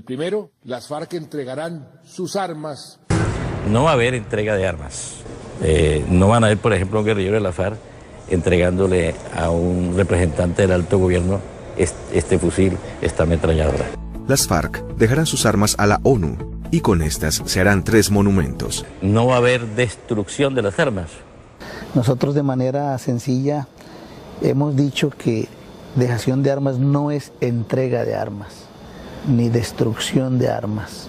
primero, las FARC entregarán sus armas. No va a haber entrega de armas. No van a haber, por ejemplo, un guerrillero de la FARC entregándole a un representante del alto gobierno este fusil, esta ametralladora. Las FARC dejarán sus armas a la ONU y con estas se harán 3 monumentos. No va a haber destrucción de las armas. Nosotros de manera sencilla hemos dicho que dejación de armas no es entrega de armas, ni destrucción de armas.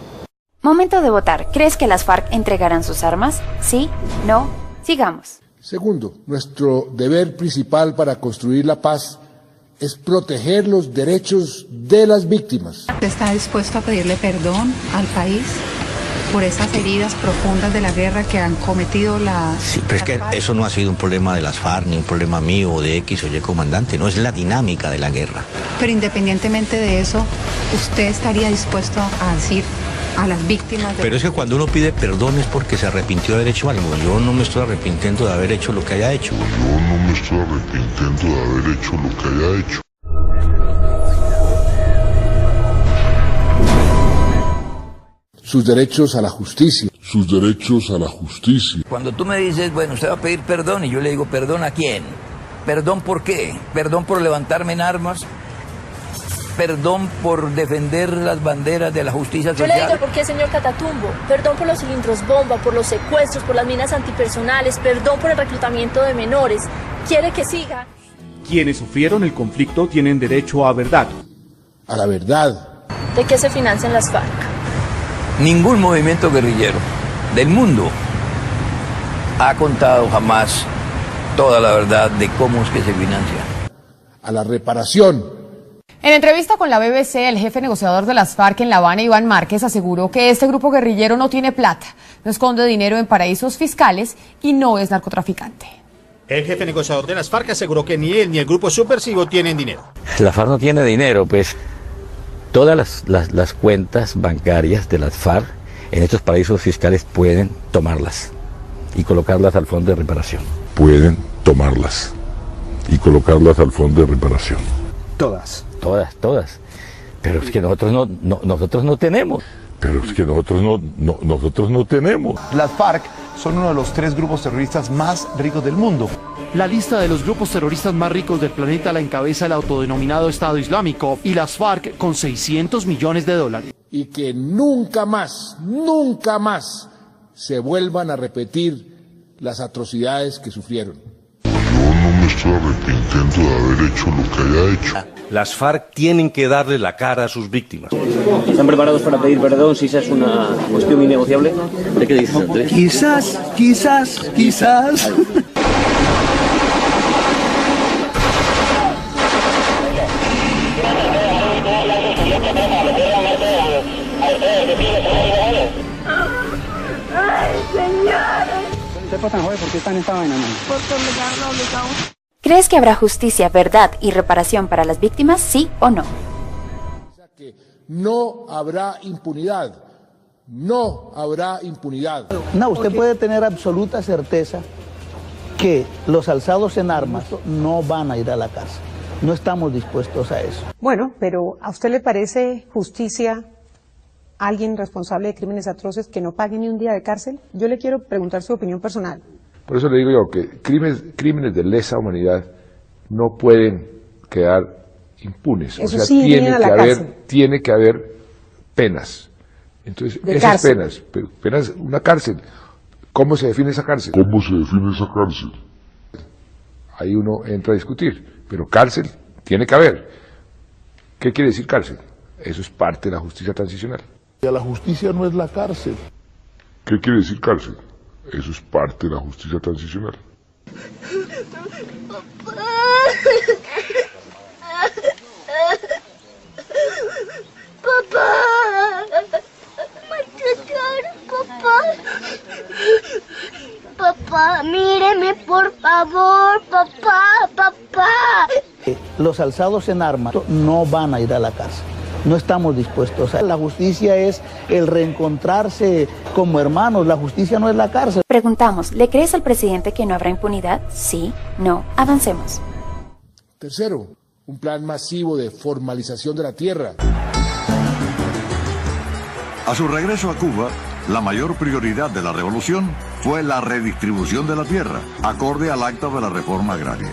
Momento de votar. ¿Crees que las FARC entregarán sus armas? ¿Sí? ¿No? Sigamos. Segundo, nuestro deber principal para construir la paz es proteger los derechos de las víctimas. ¿Está dispuesto a pedirle perdón al país por esas heridas profundas de la guerra que han cometido las... Sí, pero es que eso no ha sido un problema de las FARC, ni un problema mío o de X o Y comandante, no, es la dinámica de la guerra. Pero independientemente de eso, ¿usted estaría dispuesto a decir a las víctimas de... Pero es que cuando uno pide perdón es porque se arrepintió de haber hecho algo. Yo no me estoy arrepintiendo de haber hecho lo que haya hecho. Yo no me estoy arrepintiendo de haber hecho lo que haya hecho. Sus derechos a la justicia. Sus derechos a la justicia. Cuando tú me dices, bueno, usted va a pedir perdón, y yo le digo, ¿perdón a quién? ¿Perdón por qué? ¿Perdón por levantarme en armas? ¿Perdón por defender las banderas de la justicia social? Yo le digo, ¿por qué, señor Catatumbo? Perdón por los cilindros bomba, por los secuestros, por las minas antipersonales, perdón por el reclutamiento de menores. ¿Quiere que siga? Quienes sufrieron el conflicto tienen derecho a verdad. A la verdad. ¿De qué se financian las FARC? Ningún movimiento guerrillero del mundo ha contado jamás toda la verdad de cómo es que se financia. A la reparación. En entrevista con la BBC, el jefe negociador de las FARC en La Habana, Iván Márquez, aseguró que este grupo guerrillero no tiene plata, no esconde dinero en paraísos fiscales y no es narcotraficante. El jefe negociador de las FARC aseguró que ni él ni el grupo subversivo tienen dinero. La FARC no tiene dinero, pues todas las cuentas bancarias de las FARC en estos paraísos fiscales pueden tomarlas y colocarlas al fondo de reparación. Pueden tomarlas y colocarlas al fondo de reparación. Todas. Pero es que nosotros no tenemos. Pero es que nosotros no tenemos. Las FARC son uno de los 3 grupos terroristas más ricos del mundo. La lista de los grupos terroristas más ricos del planeta la encabeza el autodenominado Estado Islámico y las FARC con $600 millones. Y que nunca más se vuelvan a repetir las atrocidades que sufrieron. Yo no me estoy arrepintiendo de haber hecho lo que haya hecho. Las FARC tienen que darle la cara a sus víctimas. ¿Están preparados para pedir perdón si esa es una cuestión innegociable? ¿De qué dices, Andrés? Quizás. ¿Por qué están en esta vaina, no? Porque me quedaron obligados. ¿Crees que habrá justicia, verdad y reparación para las víctimas, sí o no? No habrá impunidad. No habrá impunidad. No, usted puede tener absoluta certeza que los alzados en armas no van a ir a la cárcel. No estamos dispuestos a eso. Bueno, pero ¿a usted le parece justicia a alguien responsable de crímenes atroces que no pague ni un día de cárcel? Yo le quiero preguntar su opinión personal. Por eso le digo yo que crímenes de lesa humanidad no pueden quedar impunes. Eso sí, tiene que haber penas. Entonces, esas penas, una cárcel. ¿Cómo se define esa cárcel? Ahí uno entra a discutir, pero cárcel tiene que haber. ¿Qué quiere decir cárcel? Eso es parte de la justicia transicional. La justicia no es la cárcel. ¿Qué quiere decir cárcel? Eso es parte de la justicia transicional. Papá, papá. Papá, míreme por favor, papá. Los alzados en armas no van a ir a la cárcel. No estamos dispuestos a... La justicia es el reencontrarse como hermanos. La justicia no es la cárcel. Preguntamos, ¿le crees al presidente que no habrá impunidad? Sí, no. Avancemos. Tercero, un plan masivo de formalización de la tierra. A su regreso a Cuba, la mayor prioridad de la revolución fue la redistribución de la tierra, acorde al acta de la reforma agraria.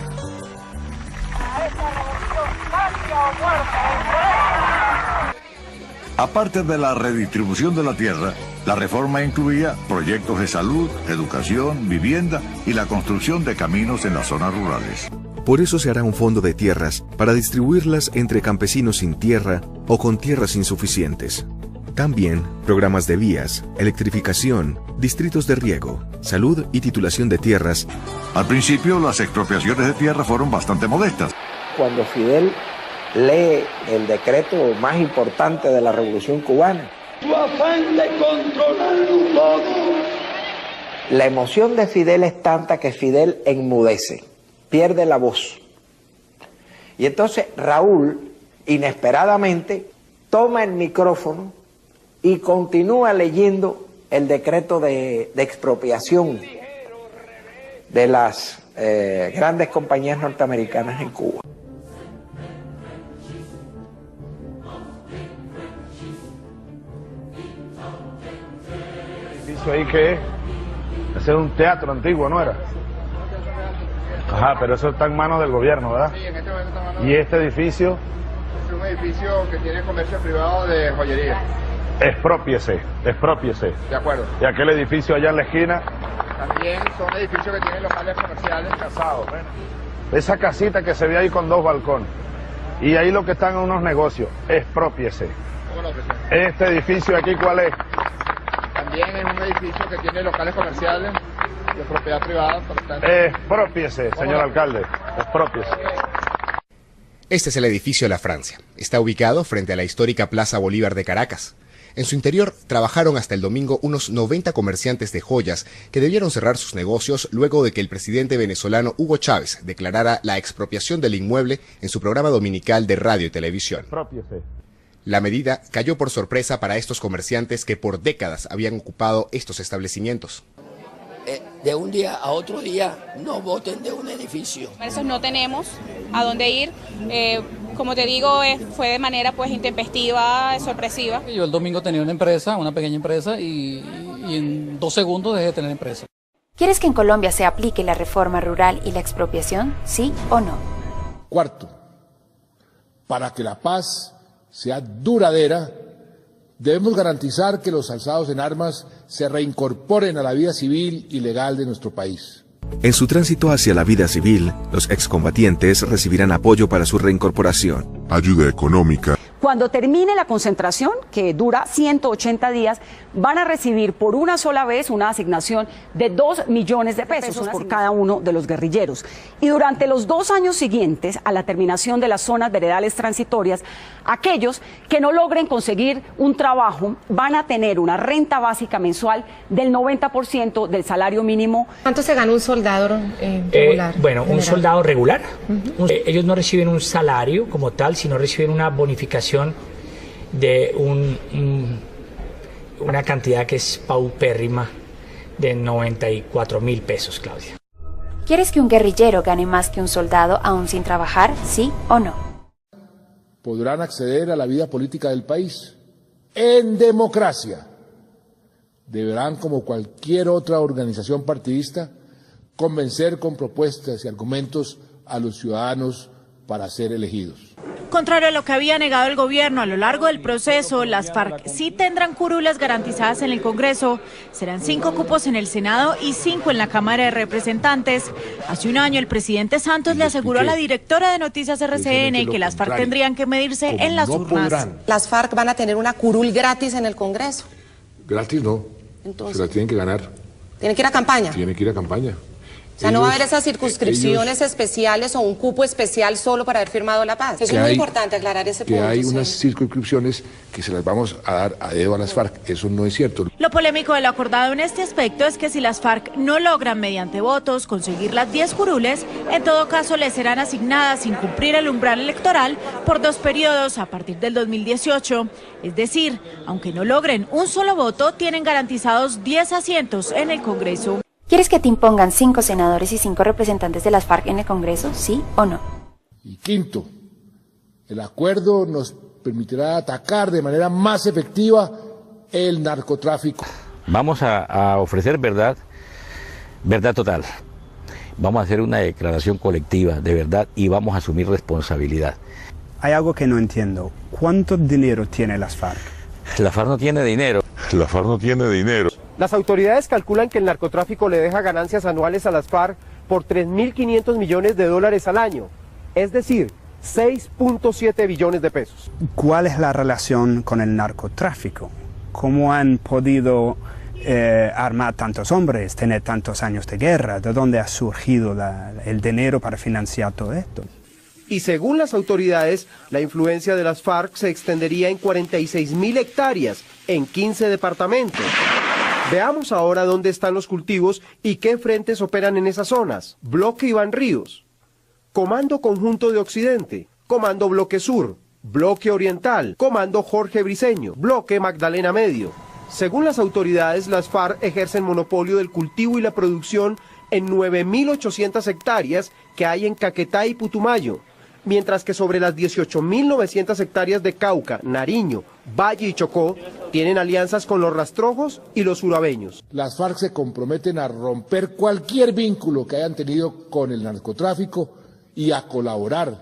Aparte de la redistribución de la tierra, la reforma incluía proyectos de salud, educación, vivienda y la construcción de caminos en las zonas rurales. Por eso se hará un fondo de tierras para distribuirlas entre campesinos sin tierra o con tierras insuficientes. También programas de vías, electrificación, distritos de riego, salud y titulación de tierras. Al principio, las expropiaciones de tierra fueron bastante modestas. Cuando Fidel lee el decreto más importante de la Revolución Cubana, tu afán de controlarlo todo. La emoción de Fidel es tanta que Fidel enmudece, pierde la voz. Y entonces Raúl, inesperadamente, toma el micrófono y continúa leyendo el decreto de expropiación de las grandes compañías norteamericanas en Cuba. ¿Ahí qué es? Ese es un teatro antiguo, ¿no era? Ajá, pero eso está en manos del gobierno, ¿verdad? Sí, en este momento está en manos. ¿Y este edificio? Es un edificio que tiene comercio privado de joyería. Exprópiese, exprópiese. De acuerdo. ¿Y aquel edificio allá en la esquina? También son edificios que tienen locales comerciales. Casados, bueno. Esa casita que se ve ahí con 2 balcones. Y ahí lo que están en unos negocios, exprópiese. ¿Cómo lo presidente? ¿Este edificio aquí cuál es? También es un edificio que tiene locales comerciales de propiedad privada. Expropiese, señor alcalde, expropiese. Este es el edificio La Francia. Está ubicado frente a la histórica Plaza Bolívar de Caracas. En su interior trabajaron hasta el domingo unos 90 comerciantes de joyas que debieron cerrar sus negocios luego de que el presidente venezolano Hugo Chávez declarara la expropiación del inmueble en su programa dominical de radio y televisión. Expropiese. La medida cayó por sorpresa para estos comerciantes que por décadas habían ocupado estos establecimientos. De un día a otro día no voten de un edificio. Esos no tenemos a dónde ir. Como te digo, fue de manera pues intempestiva, sorpresiva. Yo el domingo tenía una empresa, una pequeña empresa, y en 2 segundos dejé de tener empresa. ¿Quieres que en Colombia se aplique la reforma rural y la expropiación? ¿Sí o no? Cuarto, para que la paz sea duradera, debemos garantizar que los alzados en armas se reincorporen a la vida civil y legal de nuestro país. En su tránsito hacia la vida civil, los excombatientes recibirán apoyo para su reincorporación, ayuda económica. Cuando termine la concentración, que dura 180 días, van a recibir por una sola vez una asignación de 2 millones de pesos por cada uno de los guerrilleros. Y durante los 2 años siguientes, a la terminación de las zonas veredales transitorias, aquellos que no logren conseguir un trabajo van a tener una renta básica mensual del 90% del salario mínimo. ¿Cuánto se gana un soldado regular? Un soldado regular. Ellos no reciben un salario como tal, sino reciben una bonificación de una cantidad que es paupérrima de 94.000 pesos, Claudia. ¿Quieres que un guerrillero gane más que un soldado aún sin trabajar? ¿Sí o no? Podrán acceder a la vida política del país en democracia. Deberán, como cualquier otra organización partidista, convencer con propuestas y argumentos a los ciudadanos para ser elegidos. Contrario a lo que había negado el gobierno a lo largo del proceso, las FARC sí tendrán curules garantizadas en el Congreso. Serán 5 cupos en el Senado y 5 en la Cámara de Representantes. Hace un año el presidente Santos le aseguró a la directora de Noticias RCN que las FARC tendrían que medirse en las urnas. Las FARC van a tener una curul gratis en el Congreso. Gratis no. Entonces, se la tienen que ganar. ¿Tienen que ir a campaña? Tienen que ir a campaña. O sea, no va a haber esas circunscripciones especiales o un cupo especial solo para haber firmado la paz. Eso es muy importante aclarar ese punto. Que hay unas circunscripciones que se las vamos a dar a dedo a las FARC. Eso no es cierto. Lo polémico de lo acordado en este aspecto es que si las FARC no logran mediante votos conseguir las 10 curules, en todo caso les serán asignadas sin cumplir el umbral electoral por 2 periodos a partir del 2018. Es decir, aunque no logren un solo voto, tienen garantizados 10 asientos en el Congreso. ¿Quieres que te impongan 5 senadores y 5 representantes de las FARC en el Congreso? ¿Sí o no? Y quinto, el acuerdo nos permitirá atacar de manera más efectiva el narcotráfico. Vamos a ofrecer verdad total. Vamos a hacer una declaración colectiva de verdad y vamos a asumir responsabilidad. Hay algo que no entiendo. ¿Cuánto dinero tiene las FARC? La FARC no tiene dinero. La FARC no tiene dinero. Las autoridades calculan que el narcotráfico le deja ganancias anuales a las FARC por 3.500 millones de dólares al año, es decir, 6.7 billones de pesos. ¿Cuál es la relación con el narcotráfico? ¿Cómo han podido armar tantos hombres, tener tantos años de guerra? ¿De dónde ha surgido el dinero para financiar todo esto? Y según las autoridades, la influencia de las FARC se extendería en 46.000 hectáreas, en 15 departamentos. Veamos ahora dónde están los cultivos y qué frentes operan en esas zonas. Bloque Iván Ríos, Comando Conjunto de Occidente, Comando Bloque Sur, Bloque Oriental, Comando Jorge Briceño, Bloque Magdalena Medio. Según las autoridades, las FARC ejercen monopolio del cultivo y la producción en 9.800 hectáreas que hay en Caquetá y Putumayo, mientras que sobre las 18.900 hectáreas de Cauca, Nariño, Valle y Chocó tienen alianzas con los rastrojos y los urabeños. Las FARC se comprometen a romper cualquier vínculo que hayan tenido con el narcotráfico y a colaborar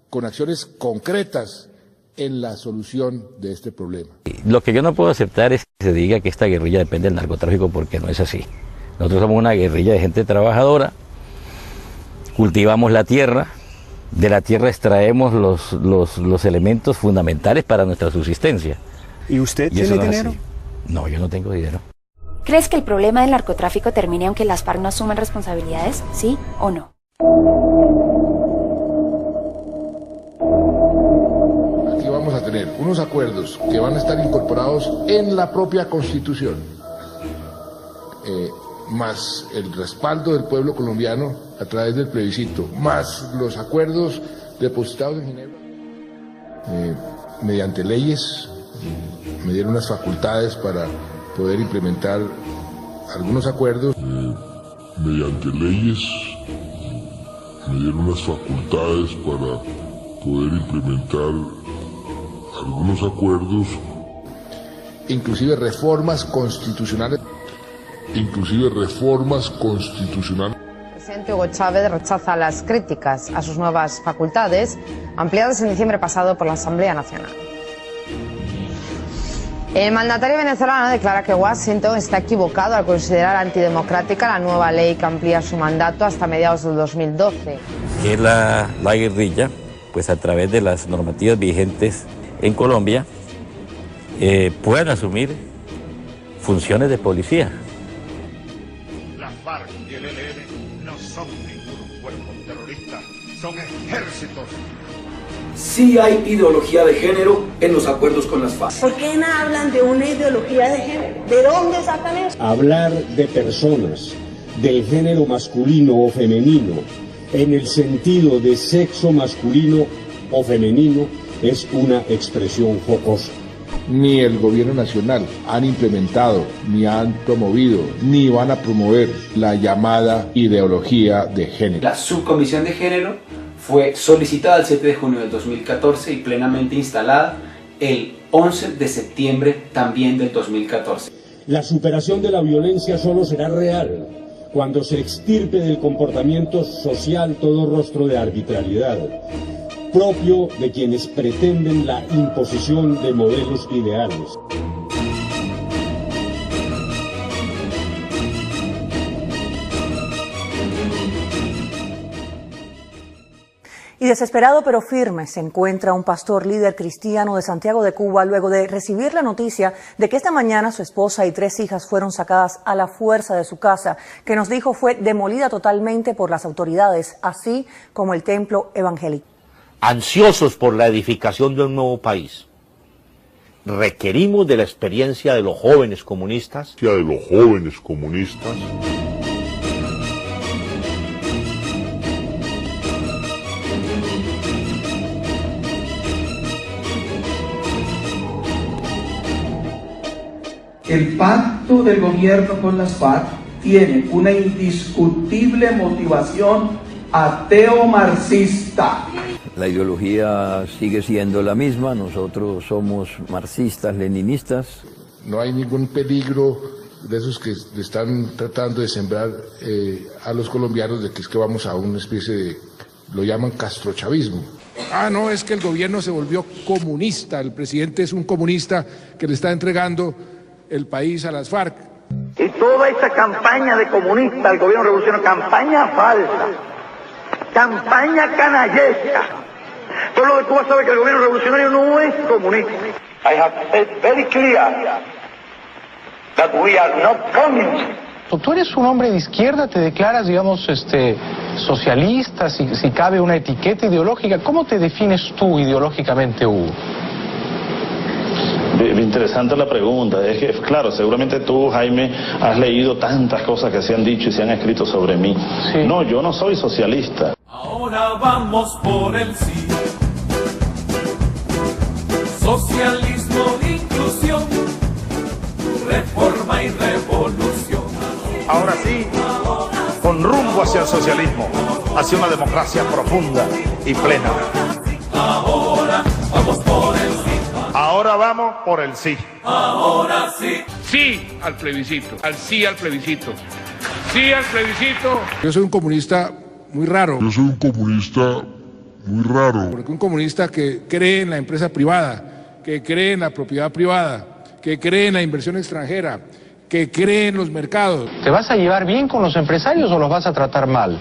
con acciones concretas en la solución de este problema. Lo que yo no puedo aceptar es que se diga que esta guerrilla depende del narcotráfico, porque no es así. Nosotros somos una guerrilla de gente trabajadora, cultivamos la tierra, de la tierra extraemos los elementos fundamentales para nuestra subsistencia. ¿Y usted tiene dinero? No, yo no tengo dinero. ¿Crees que el problema del narcotráfico termine aunque las FARC no asuman responsabilidades? ¿Sí o no? Aquí vamos a tener unos acuerdos que van a estar incorporados en la propia Constitución, más el respaldo del pueblo colombiano a través del plebiscito, más los acuerdos depositados en Ginebra, mediante leyes, me dieron unas facultades para poder implementar algunos acuerdos. Mediante leyes, me dieron unas facultades para poder implementar algunos acuerdos. Inclusive reformas constitucionales. El presidente Hugo Chávez rechaza las críticas a sus nuevas facultades, ampliadas en diciembre pasado por la Asamblea Nacional. El mandatario venezolano declara que Washington está equivocado al considerar antidemocrática la nueva ley que amplía su mandato hasta mediados del 2012. Que la guerrilla, pues a través de las normativas vigentes en Colombia, puedan asumir funciones de policía. Las FARC y el ELN no son ningún cuerpo terrorista, son ejércitos. Sí hay ideología de género en los acuerdos con las FARC. ¿Por qué no hablan de una ideología de género? ¿De dónde sacan eso? Hablar de personas del género masculino o femenino en el sentido de sexo masculino o femenino es una expresión jocosa. Ni el gobierno nacional han implementado, ni han promovido, ni van a promover la llamada ideología de género. La subcomisión de género fue solicitada el 7 de junio del 2014 y plenamente instalada el 11 de septiembre también del 2014. La superación de la violencia solo será real cuando se extirpe del comportamiento social todo rostro de arbitrariedad, propio de quienes pretenden la imposición de modelos ideales. Y desesperado pero firme se encuentra un pastor líder cristiano de Santiago de Cuba luego de recibir la noticia de que esta mañana su esposa y 3 hijas fueron sacadas a la fuerza de su casa, que nos dijo fue demolida totalmente por las autoridades, así como el templo evangélico. Ansiosos por la edificación de un nuevo país, requerimos de la experiencia de los jóvenes comunistas. El pacto del gobierno con las FARC tiene una indiscutible motivación ateo-marxista. La ideología sigue siendo la misma, nosotros somos marxistas, leninistas. no hay ningún peligro de esos que están tratando de sembrar a los colombianos, de que es que vamos a una especie de, lo llaman castrochavismo. No, es que el gobierno se volvió comunista, el presidente es un comunista que le está entregando el país a las FARC. Y toda esa campaña de comunista, el gobierno revolucionario, campaña falsa, campaña canallesca. Todo lo que tú vas a saber que el gobierno revolucionario no es comunista. I have said very clear that we are not communists. Tú eres un hombre de izquierda, te declaras, digamos, socialista, si cabe una etiqueta ideológica. ¿Cómo te defines tú ideológicamente, Hugo? Interesante la pregunta. Es que, claro, seguramente tú, Jaime, has leído tantas cosas que se han dicho y se han escrito sobre mí. Sí. No, yo no soy socialista. Ahora vamos por el sí. Socialismo, inclusión, reforma y revolución. Ahora sí, con rumbo hacia el socialismo, hacia una democracia profunda y plena. Ahora vamos por el sí. Ahora vamos por el sí. Ahora sí. Sí al plebiscito, sí al plebiscito, sí al plebiscito. Yo soy un comunista muy raro. Porque un comunista que cree en la empresa privada, que cree en la propiedad privada, que cree en la inversión extranjera, que cree en los mercados. ¿Te vas a llevar bien con los empresarios o los vas a tratar mal?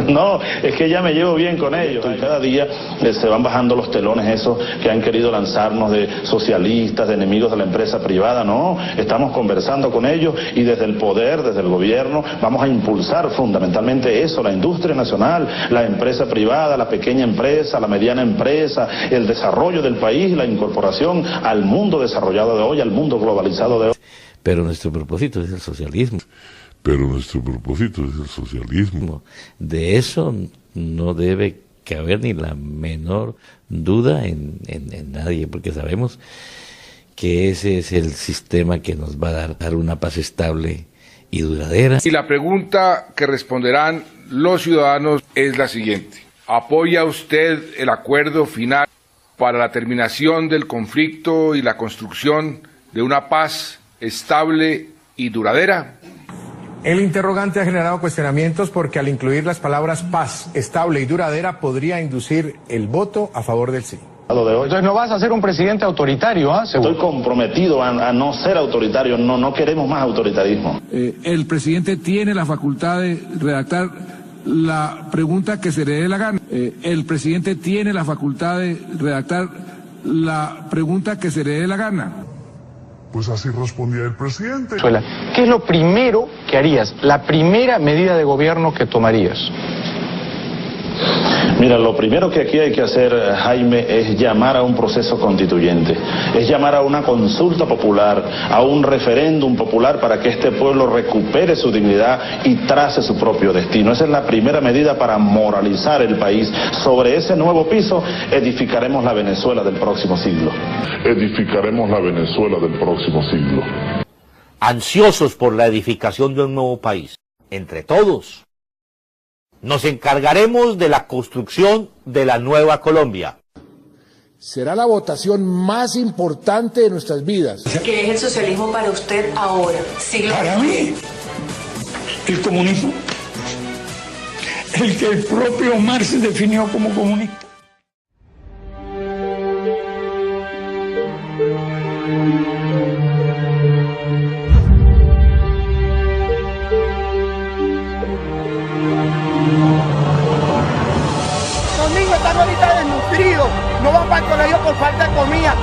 No, es que ya me llevo bien con ellos. Y cada día se van bajando los telones esos que han querido lanzarnos de socialistas, de enemigos de la empresa privada. No, estamos conversando con ellos y desde el poder, desde el gobierno, vamos a impulsar fundamentalmente eso, la industria nacional, la empresa privada, la pequeña empresa, la mediana empresa, el desarrollo del país, la incorporación al mundo desarrollado de hoy, al mundo globalizado de hoy. Pero nuestro propósito es el socialismo. De eso no debe caber ni la menor duda en nadie, porque sabemos que ese es el sistema que nos va a dar una paz estable y duradera. Y la pregunta que responderán los ciudadanos es la siguiente: ¿apoya usted el acuerdo final para la terminación del conflicto y la construcción de una paz estable y duradera? El interrogante ha generado cuestionamientos porque al incluir las palabras paz, estable y duradera podría inducir el voto a favor del sí. Entonces no vas a ser un presidente autoritario, ¿ah? Estoy comprometido a no ser autoritario, no queremos más autoritarismo. El presidente tiene la facultad de redactar la pregunta que se le dé la gana. El presidente tiene la facultad de redactar la pregunta que se le dé la gana. Pues así respondía el presidente. ¿Qué es lo primero que harías? La primera medida de gobierno que tomarías. Mira, lo primero que aquí hay que hacer, Jaime, es llamar a un proceso constituyente, es llamar a una consulta popular, a un referéndum popular para que este pueblo recupere su dignidad y trace su propio destino. Esa es la primera medida para moralizar el país. Sobre ese nuevo piso edificaremos la Venezuela del próximo siglo. Ansiosos por la edificación de un nuevo país, entre todos, nos encargaremos de la construcción de la nueva Colombia. Será la votación más importante de nuestras vidas. ¿Qué es el socialismo para usted ahora? Para mí, el comunismo, el que el propio Marx definió como comunista. Los niños están ahorita desnutridos, no van para el colegio por falta de comida.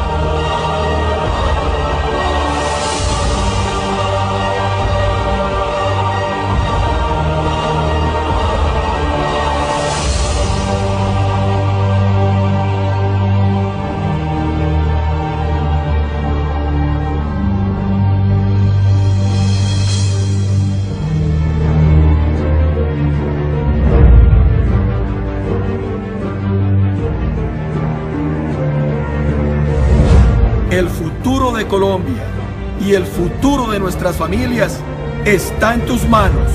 El futuro de Colombia y el futuro de nuestras familias está en tus manos.